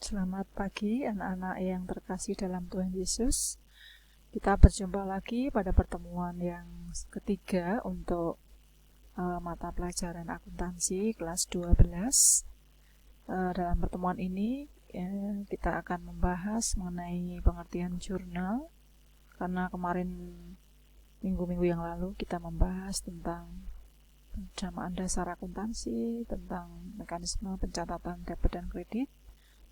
Selamat pagi anak-anak yang terkasih dalam Tuhan Yesus. Kita berjumpa lagi pada pertemuan yang ketiga untuk mata pelajaran akuntansi kelas 12. Dalam pertemuan ini kita akan membahas mengenai pengertian jurnal, karena kemarin minggu-minggu yang lalu kita membahas tentang pensamaan dasar akuntansi, tentang mekanisme pencatatan debit dan kredit.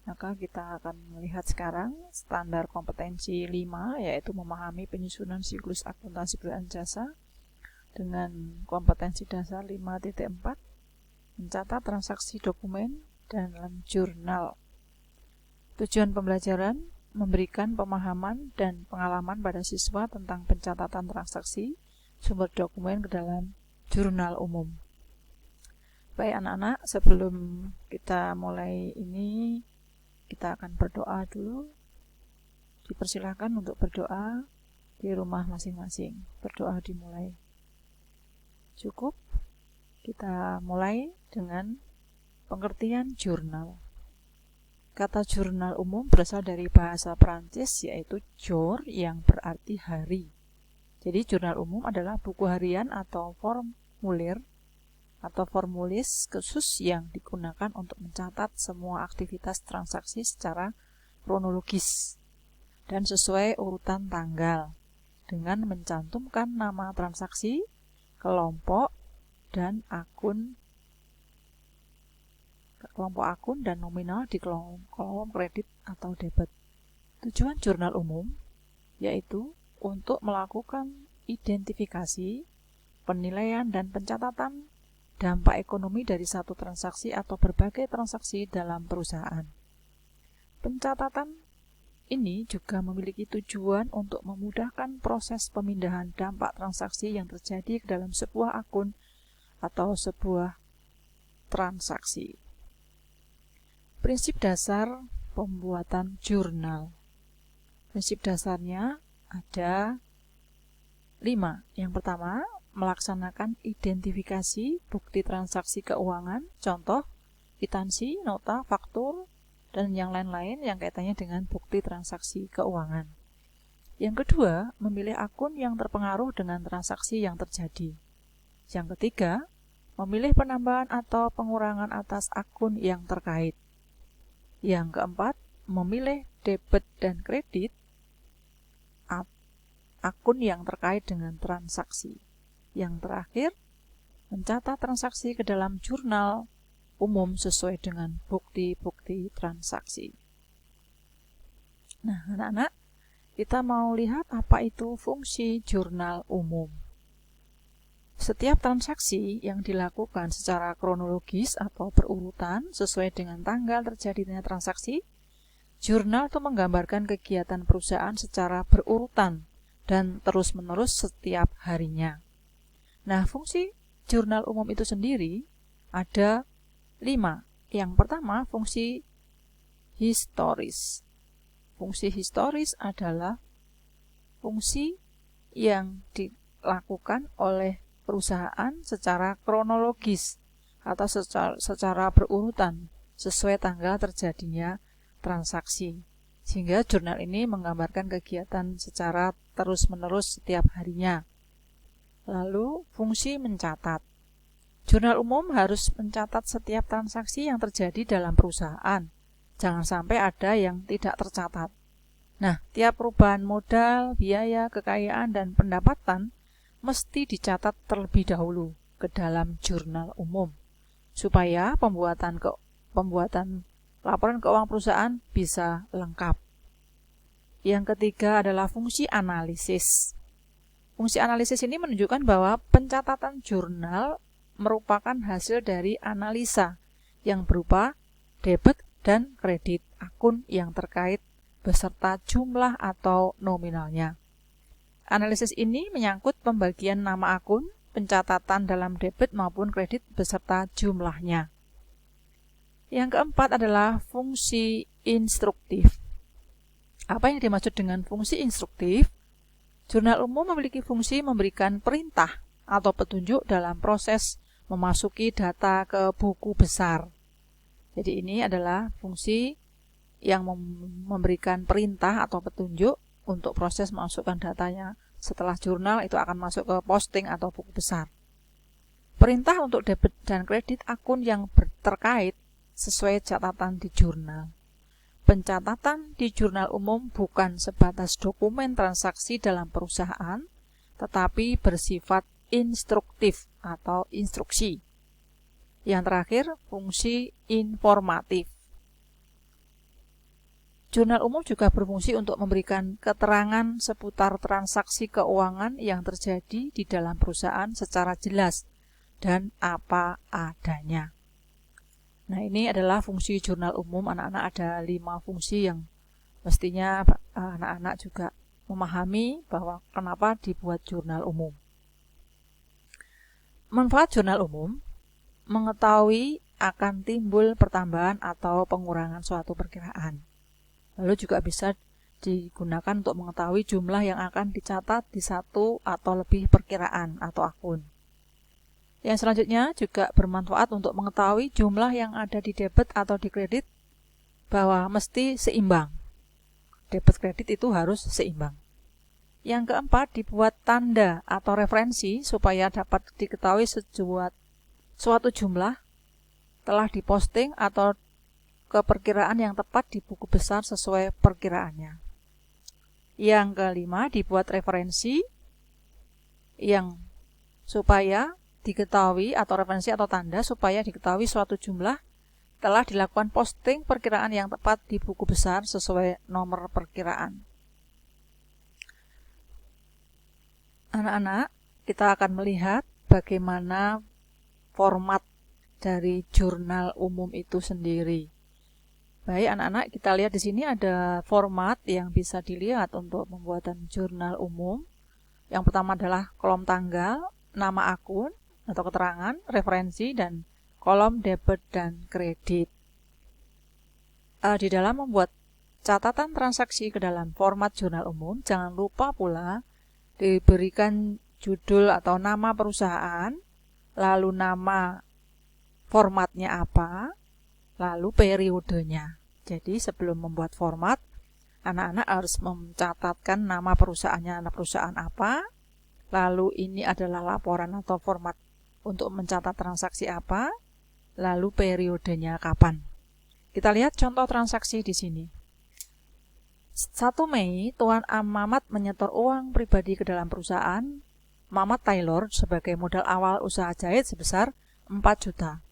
Maka kita akan melihat sekarang standar kompetensi 5, yaitu memahami penyusunan siklus akuntansi berdasarkan jasa, dengan kompetensi dasar 5.4, mencatat transaksi dokumen dalam jurnal. Tujuan pembelajaran memberikan pemahaman dan pengalaman pada siswa tentang pencatatan transaksi sumber dokumen ke dalam jurnal umum. Baik anak-anak, sebelum kita mulai ini, kita akan berdoa dulu. Dipersilakan untuk berdoa di rumah masing-masing. Berdoa dimulai. Cukup. Kita mulai dengan pengertian jurnal. Kata jurnal umum berasal dari bahasa Perancis, yaitu jour, yang berarti hari. Jadi jurnal umum adalah buku harian atau formulir atau formulis khusus yang digunakan untuk mencatat semua aktivitas transaksi secara kronologis dan sesuai urutan tanggal, dengan mencantumkan nama transaksi, kelompok akun dan nominal di kolom kredit atau debit. Tujuan jurnal umum yaitu untuk melakukan identifikasi, penilaian dan pencatatan dampak ekonomi dari satu transaksi atau berbagai transaksi dalam perusahaan. Pencatatan ini juga memiliki tujuan untuk memudahkan proses pemindahan dampak transaksi yang terjadi ke dalam sebuah akun atau sebuah transaksi. Prinsip dasar pembuatan jurnal. Prinsip dasarnya ada 5. Yang pertama, melaksanakan identifikasi bukti transaksi keuangan, contoh, kwitansi, nota, faktur, dan yang lain-lain yang kaitannya dengan bukti transaksi keuangan. Yang kedua, memilih akun yang terpengaruh dengan transaksi yang terjadi. Yang ketiga, memilih penambahan atau pengurangan atas akun yang terkait. Yang keempat, memilih debit dan kredit akun yang terkait dengan transaksi. Yang terakhir, mencatat transaksi ke dalam jurnal umum sesuai dengan bukti-bukti transaksi. Nah, anak-anak, kita mau lihat apa itu fungsi jurnal umum. Setiap transaksi yang dilakukan secara kronologis atau berurutan sesuai dengan tanggal terjadinya transaksi, jurnal itu menggambarkan kegiatan perusahaan secara berurutan dan terus-menerus setiap harinya. Nah, fungsi jurnal umum itu sendiri ada 5. Yang pertama, fungsi historis. Fungsi historis adalah fungsi yang dilakukan oleh perusahaan secara kronologis atau secara berurutan sesuai tanggal terjadinya transaksi. Sehingga jurnal ini menggambarkan kegiatan secara terus-menerus setiap harinya. Lalu, fungsi mencatat. Jurnal umum harus mencatat setiap transaksi yang terjadi dalam perusahaan. Jangan sampai ada yang tidak tercatat. Nah, tiap perubahan modal, biaya, kekayaan, dan pendapatan mesti dicatat terlebih dahulu ke dalam jurnal umum, supaya pembuatan laporan keuangan perusahaan bisa lengkap. Yang ketiga adalah fungsi analisis. Fungsi analisis ini menunjukkan bahwa pencatatan jurnal merupakan hasil dari analisa yang berupa debit dan kredit akun yang terkait beserta jumlah atau nominalnya. Analisis ini menyangkut pembagian nama akun, pencatatan dalam debit maupun kredit beserta jumlahnya. Yang keempat adalah fungsi instruktif. Apa yang dimaksud dengan fungsi instruktif? Jurnal umum memiliki fungsi memberikan perintah atau petunjuk dalam proses memasuki data ke buku besar. Jadi ini adalah fungsi yang memberikan perintah atau petunjuk untuk proses masukkan datanya. Setelah jurnal itu akan masuk ke posting atau buku besar. Perintah untuk debit dan kredit akun yang terkait sesuai catatan di jurnal. Pencatatan di jurnal umum bukan sebatas dokumen transaksi dalam perusahaan, tetapi bersifat instruktif atau instruksi. Yang terakhir, fungsi informatif. Jurnal umum juga berfungsi untuk memberikan keterangan seputar transaksi keuangan yang terjadi di dalam perusahaan secara jelas dan apa adanya. Nah, ini adalah fungsi jurnal umum. Anak-anak ada 5 fungsi yang mestinya anak-anak juga memahami bahwa kenapa dibuat jurnal umum. Manfaat jurnal umum: mengetahui akan timbul pertambahan atau pengurangan suatu perkiraan. Lalu juga bisa digunakan untuk mengetahui jumlah yang akan dicatat di satu atau lebih perkiraan atau akun. Yang selanjutnya juga bermanfaat untuk mengetahui jumlah yang ada di debit atau di kredit bahwa mesti seimbang. Debit kredit itu harus seimbang. Yang keempat, dibuat tanda atau referensi supaya dapat diketahui suatu jumlah telah diposting atau keperkiraan yang tepat di buku besar sesuai perkiraannya. Yang kelima, dibuat referensi yang supaya diketahui atau referensi atau tanda supaya diketahui suatu jumlah telah dilakukan posting perkiraan yang tepat di buku besar sesuai nomor perkiraan. Anak-anak, kita akan melihat bagaimana format dari jurnal umum itu sendiri. Baik anak-anak, kita lihat di sini ada format yang bisa dilihat untuk pembuatan jurnal umum. Yang pertama adalah kolom tanggal, nama akun atau keterangan, referensi, dan kolom debit dan kredit. Di dalam membuat catatan transaksi ke dalam format jurnal umum, jangan lupa pula diberikan judul atau nama perusahaan, lalu nama formatnya apa, lalu periodenya. Jadi sebelum membuat format, anak-anak harus mencatatkan nama perusahaannya, nama perusahaan apa, lalu ini adalah laporan atau format untuk mencatat transaksi apa, lalu periodenya kapan. Kita lihat contoh transaksi di sini. 1 Mei, Tuan Mamat menyetor uang pribadi ke dalam perusahaan Mamat Taylor sebagai modal awal usaha jahit sebesar 4 juta.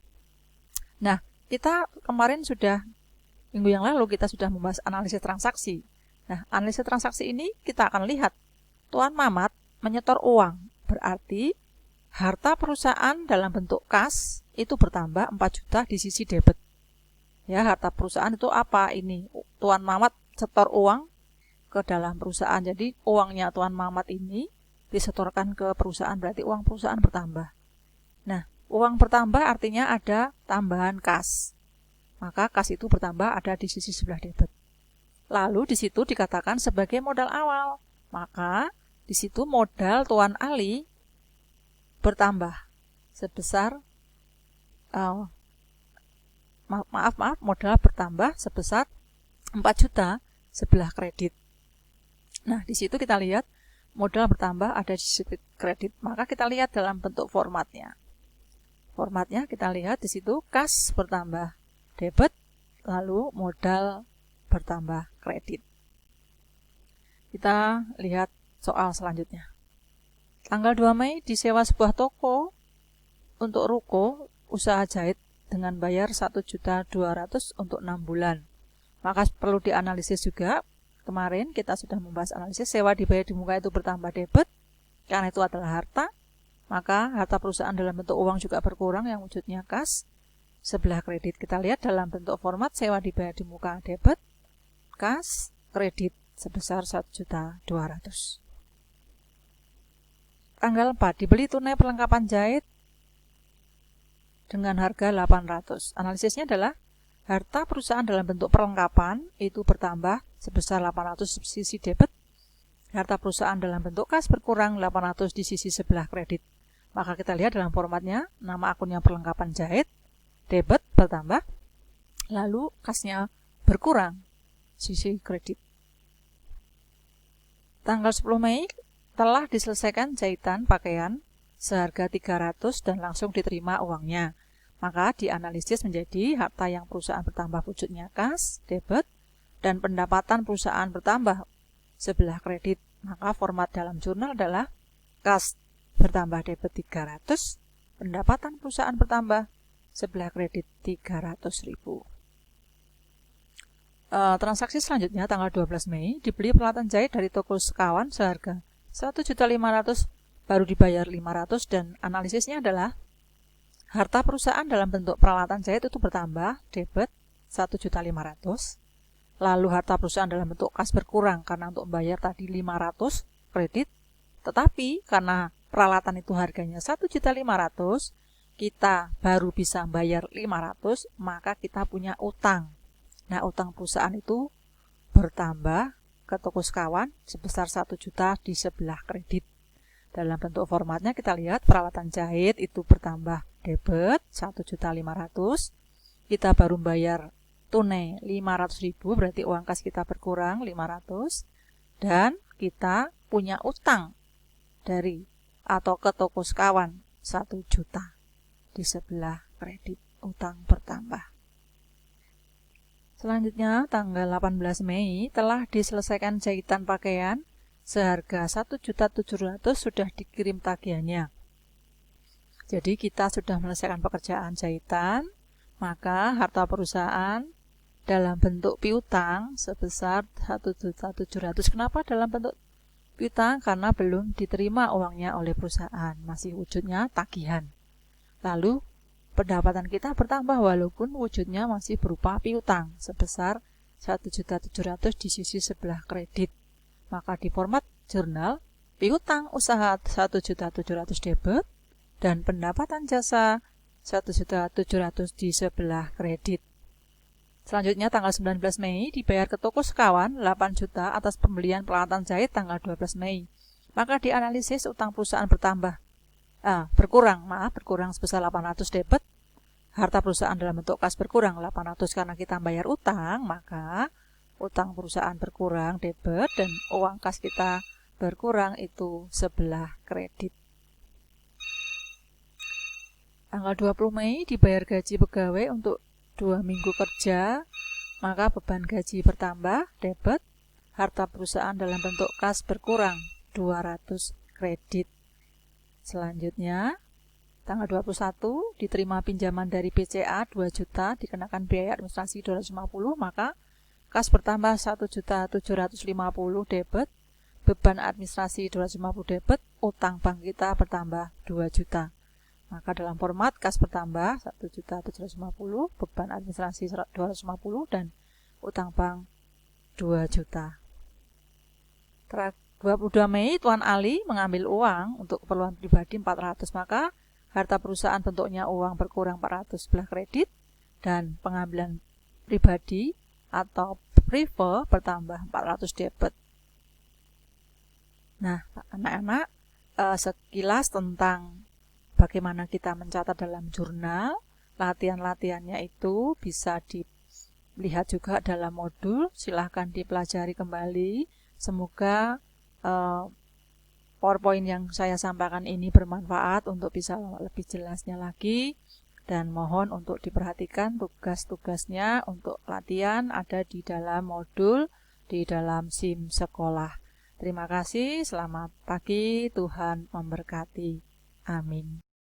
Nah, kita kemarin minggu yang lalu kita sudah membahas analisis transaksi. Nah, analisis transaksi ini kita akan lihat Tuan Mamat menyetor uang, berarti harta perusahaan dalam bentuk kas itu bertambah 4 juta di sisi debit. Ya, harta perusahaan itu apa ini? Tuan Mamat setor uang ke dalam perusahaan. Jadi uangnya Tuan Mamat ini disetorkan ke perusahaan, berarti uang perusahaan bertambah. Nah, uang bertambah artinya ada tambahan kas. Maka kas itu bertambah ada di sisi sebelah debit. Lalu di situ dikatakan sebagai modal awal. Maka di situ modal Tuan Ali bertambah sebesar modal bertambah sebesar 4 juta sebelah kredit. Nah, di situ kita lihat modal bertambah ada di sisi kredit. Maka kita lihat dalam bentuk formatnya. Formatnya kita lihat di situ kas bertambah debit, lalu modal bertambah kredit. Kita lihat soal selanjutnya. Tanggal 2 Mei disewa sebuah toko untuk ruko usaha jahit dengan bayar 1.200.000 untuk 6 bulan. Maka perlu dianalisis juga. Kemarin kita sudah membahas analisis sewa dibayar di muka itu bertambah debit, karena itu adalah harta. Maka harta perusahaan dalam bentuk uang juga berkurang yang wujudnya kas sebelah kredit. Kita lihat dalam bentuk format sewa dibayar di muka debit, kas, kredit sebesar 1.200.000. Tanggal 4 dibeli tunai perlengkapan jahit dengan harga 800. Analisisnya adalah harta perusahaan dalam bentuk perlengkapan itu bertambah sebesar 800 di sisi debit. Harta perusahaan dalam bentuk kas berkurang 800 di sisi sebelah kredit. Maka kita lihat dalam formatnya, nama akunnya perlengkapan jahit, debit bertambah, lalu kasnya berkurang. sisi kredit. Tanggal 10 Mei telah diselesaikan jahitan pakaian seharga 300 dan langsung diterima uangnya. Maka dianalisis menjadi harta yang perusahaan bertambah wujudnya kas, debit, dan pendapatan perusahaan bertambah sebelah kredit. Maka format dalam jurnal adalah kas bertambah debit 300, pendapatan perusahaan bertambah sebelah kredit 300.000. Transaksi selanjutnya tanggal 12 Mei dibeli peralatan jahit dari toko sekawan seharga 1.500.000 baru dibayar 500 dan analisisnya adalah harta perusahaan dalam bentuk peralatan jahit itu bertambah debit 1.500.000, lalu harta perusahaan dalam bentuk kas berkurang karena untuk membayar tadi 500 kredit, tetapi karena peralatan itu harganya 1.500.000 kita baru bisa bayar 500, maka kita punya utang. Nah, utang perusahaan itu bertambah ke toko sekawan sebesar 1 juta di sebelah kredit. Dalam bentuk formatnya kita lihat peralatan jahit itu bertambah debit 1.500.000. Kita baru bayar tunai 500.000, berarti uang kas kita berkurang 500. Dan kita punya utang dari atau ke toko sekawan 1 juta di sebelah kredit, utang bertambah. Selanjutnya, tanggal 18 Mei telah diselesaikan jahitan pakaian seharga 1.700.000 sudah dikirim tagihannya. Jadi kita sudah menyelesaikan pekerjaan jahitan, maka harta perusahaan dalam bentuk piutang sebesar 1.700.000. Kenapa dalam bentuk piutang? Karena belum diterima uangnya oleh perusahaan, masih wujudnya tagihan. Lalu pendapatan kita bertambah walaupun wujudnya masih berupa piutang sebesar 1.700.000 di sisi sebelah kredit. Maka di format jurnal piutang usaha 1.700.000 debit dan pendapatan jasa 1.700.000 di sebelah kredit. Selanjutnya tanggal 19 Mei dibayar ke toko sekawan 8 juta atas pembelian peralatan jahit tanggal 12 Mei. Maka dianalisis utang perusahaan berkurang sebesar 800 debit. Harta perusahaan dalam bentuk kas berkurang 800 karena kita bayar utang, maka utang perusahaan berkurang debit dan uang kas kita berkurang itu sebelah kredit. Tanggal 20 Mei dibayar gaji pegawai untuk 2 minggu kerja, maka beban gaji bertambah debit. Harta perusahaan dalam bentuk kas berkurang 200 kredit. Selanjutnya, tanggal 21 diterima pinjaman dari BCA 2 juta dikenakan biaya administrasi 250, maka kas bertambah 1.750.000 debit, beban administrasi 250 debit, utang bank kita bertambah 2 juta. Maka dalam format kas bertambah 1.750, beban administrasi 250 dan utang bank 2 juta. 22 Mei, Tuan Ali mengambil uang untuk keperluan pribadi 400, maka harta perusahaan bentuknya uang berkurang 400 sebelah kredit dan pengambilan pribadi atau prive bertambah 400 debit. Nah, anak-anak, sekilas tentang bagaimana kita mencatat dalam jurnal. Latihan-latihannya itu bisa dilihat juga dalam modul, silahkan dipelajari kembali. Semoga PowerPoint yang saya sampaikan ini bermanfaat untuk bisa lebih jelasnya lagi, dan mohon untuk diperhatikan tugas-tugasnya untuk latihan ada di dalam modul di dalam SIM sekolah. Terima kasih, selamat pagi, Tuhan memberkati. Amin.